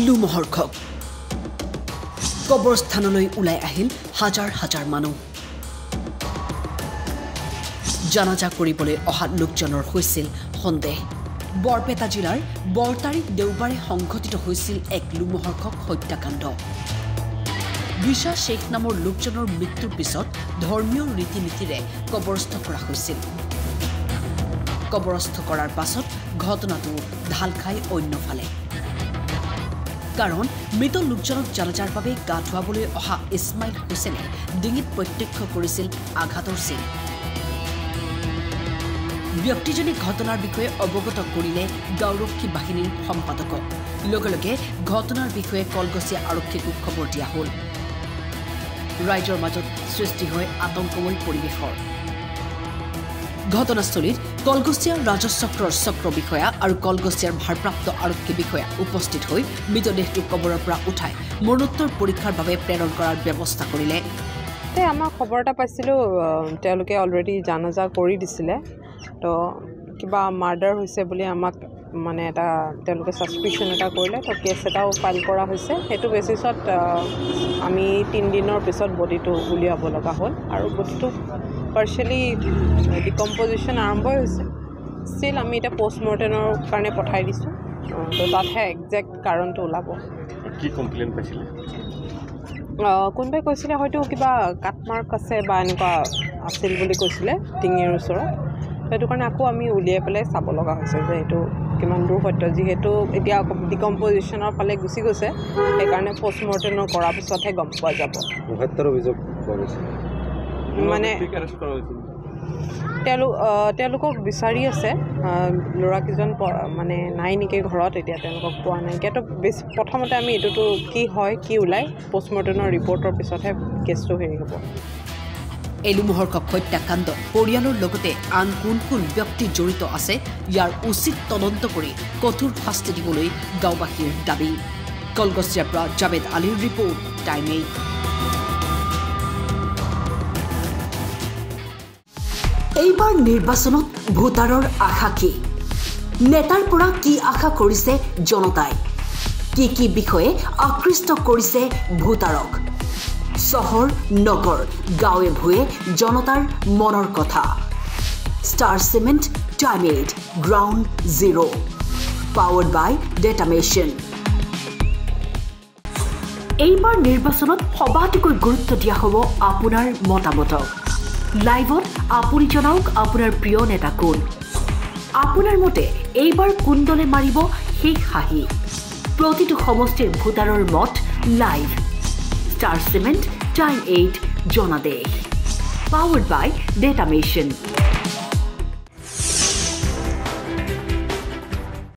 লুমহৰ্ষক কবৰস্থানলৈ ওলাই আহিল হাজাৰ হাজাৰ মানুহ জানাজা কৰিবলৈ অহা লোকজনৰ হৈছিল সন্দেহ বৰপেটা জিলাৰ বৰতাৰিত দেওবাৰে সংঘটিত হৈছিল এক লুমহৰ্ষক হত্যাকাণ্ড বিশা শেখ নামৰ লোকজনৰ মৃত্যুৰ পিছত ধৰ্মীয় ৰীতি-নীতিৰে কবৰস্থ কৰা হৈছিল কবৰস্থ কৰাৰ পাছত ঘটনাটো ঢাল খাই অন্যফালে কাৰণ মৃত লোকজনক জানাজাৰ বাবে গা ধুৱাবলৈ অহা ইছমাইল হুছেইনে ডিঙিত প্ৰত্যক্ষ কৰিছিল আঘাতৰ চিন ব্যক্তিজনে ঘটনাৰ বিষয়ে অৱগত কৰিলে গাঁওৰক্ষী বাহিনীৰ সম্পাদকক লগে লগে ঘটনাৰ বিষয়ে কলগছিয়া আৰক্ষীক খবৰ দিয়া হ'ল ৰাইজৰ মাজত সৃষ্টি হয় আতংকময় পৰিৱেশৰ ঘটনাস্থলীত কলগছিয়া ৰাজচক্ৰৰ চক্ৰ বিষয়া আৰু কলগছিয়াৰ ভাৰপ্ৰাপ্ত আৰক্ষী বিষয়া উপস্থিত হৈ মৃতদেহটো কবৰৰ পৰা উঠাই মৰণোত্তৰ পৰীক্ষাৰ বাবে প্ৰেৰণ কৰাৰ ব্যৱস্থা কৰিলে আমাৰ খবৰ এটা পাইছিলোঁ তেওঁলোকে অলৰেডি জানাজা কৰি দিছিলে তো কিবা মাৰ্ডাৰ হৈছে বুলি আমাক মানে এটা তেওঁলোকে সাসপিশন এটা কৰিলে তো কেছ এটাও ফাইল কৰা হৈছে সেইটো বেচিছত আমি 3 দিনৰ পিছত বডিটো উলিয়াব লগা হ'ল আৰু বডিটো পাৰ্শিয়ালি ডিকম্পোজিশন আৰম্ভ হৈছে ষ্টিল আমি এটা পোষ্টমৰ্টেমৰ কাৰণে পঠাই দিছোঁ তো তাতহে একজেক্ট কাৰণটো ওলাব কি কমপ্লেইন পাইছিলে কোনোবাই কৈছিলে হয়তো কিবা কাটমাৰ্ক আছে বা এনেকুৱা আছিল বুলি কৈছিলে ডিঙিৰ ওচৰত সেইটো কাৰণে আকৌ আমি উলিয়াই পেলাই চাব লগা হৈছে যে এইটো কিমান দূৰ সত্য যিহেতু এতিয়া ডিকম্পোজিশনৰ ফালে গুচি গৈছে সেইকাৰণে পোষ্টমৰ্টেমৰ কৰাৰ পিছতহে গম পোৱা যাব হত্যাৰ অভিযোগ কৰিছে মানে তেওঁলোকক বিচাৰি আছে ল'ৰাকেইজন মানে নাই নেকি ঘৰত এতিয়া তেওঁলোকক পোৱা নাই কিয়তো বেছি প্ৰথমতে আমি এইটোতো কি হয় কি ওলাই পোষ্টমৰ্টেমৰ ৰিপৰ্টৰ পিছতহে কেছটো হেৰি হ'ব এই লুমহৰ্ষক হত্যাকাণ্ড পৰিয়ালৰ লগতে আন কোন কোন ব্যক্তি জড়িত আছে ইয়াৰ উচিত তদন্ত কৰি কঠোৰ শাস্তি দিবলৈ গাঁওবাসীৰ দাবী কলগছিয়াৰ পৰা জাবেদ আলীৰ ৰিপৰ্ট টাইম 8 এইবাৰ নিৰ্বাচনত ভোটাৰৰ আশা কি নেতাৰ পৰা কি আশা কৰিছে জনতাই কি বিষয়ে আকৃষ্ট কৰিছে ভোটাৰক শহৰ নগৰ গাঁৱে ভূঞে জনতাৰ মনৰ কথা star cement time 8 ground zero powered by Datamation এইবাৰ নিৰ্বাচনত সবাতোকৈ গুৰুত্ব দিয়া হ'ব আপোনাৰ মতামতক লাইভত আপুনি জনাওক আপোনাৰ প্ৰিয় নেতা কোন আপোনাৰ মতে এইবাৰ কোন দলে মাৰিব শেষ হাঁহি প্ৰতিটো সমষ্টিৰ ভোটাৰৰ মত লাইভ ষ্টাৰ সিমেন্ট টাইম 8 জনাদেশ পাৱাৰ্ড বাই ডেটামেশন